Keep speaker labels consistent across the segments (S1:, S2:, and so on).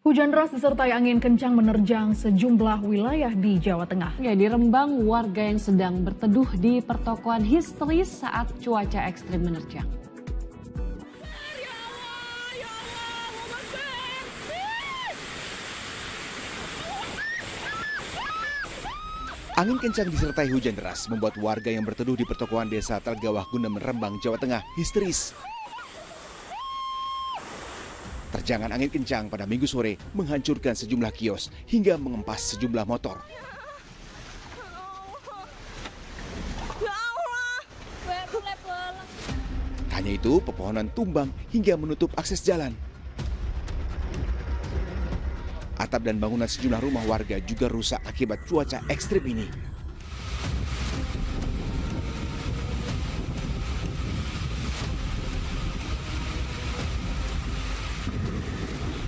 S1: Hujan deras disertai angin kencang menerjang sejumlah wilayah di Jawa Tengah.
S2: Ya, di Rembang, warga yang sedang berteduh di pertokoan histeris saat cuaca ekstrim menerjang.
S3: Angin kencang disertai hujan deras membuat warga yang berteduh di pertokoan desa Telgawah Gunem, Rembang, Jawa Tengah histeris. Terjangan angin kencang pada Minggu sore menghancurkan sejumlah kios hingga mengempas sejumlah motor. Hanya itu, pepohonan tumbang hingga menutup akses jalan. Atap dan bangunan sejumlah rumah warga juga rusak akibat cuaca ekstrim ini.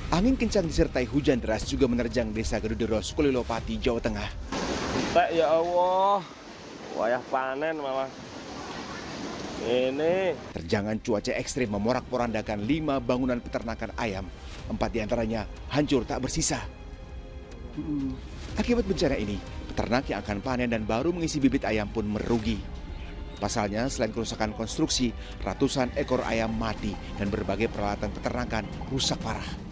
S3: Angin kencang disertai hujan deras juga menerjang desa Gedudero, Sukolilo Pati, Jawa Tengah.
S4: Ya Allah, wayah panen malah. Ini.
S3: Terjangan cuaca ekstrim memorak-porandakan 5 bangunan peternakan ayam. 4 diantaranya hancur tak bersisa. Akibat bencana ini, peternak yang akan panen dan baru mengisi bibit ayam pun merugi. Pasalnya, selain kerusakan konstruksi, ratusan ekor ayam mati dan berbagai peralatan peternakan rusak parah.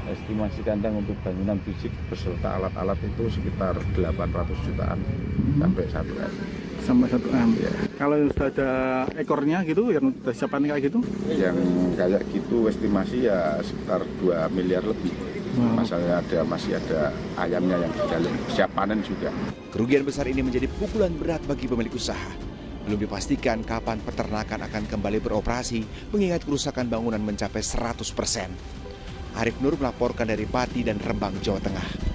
S5: Estimasi kandang untuk bangunan fisik beserta alat-alat itu sekitar 800 jutaan sampai 1 M.
S6: Sampai 1 M. Ya. Kalau sudah ada ekornya gitu, yang sudah siapkan kayak gitu?
S5: Yang kayak gitu estimasi ya sekitar 2 miliar lebih. Masalahnya masih ada ayamnya yang di dalam, siap panen juga.
S3: Kerugian besar ini menjadi pukulan berat bagi pemilik usaha. Belum dipastikan kapan peternakan akan kembali beroperasi, mengingat kerusakan bangunan mencapai 100%. Arif Nur melaporkan dari Pati dan Rembang, Jawa Tengah.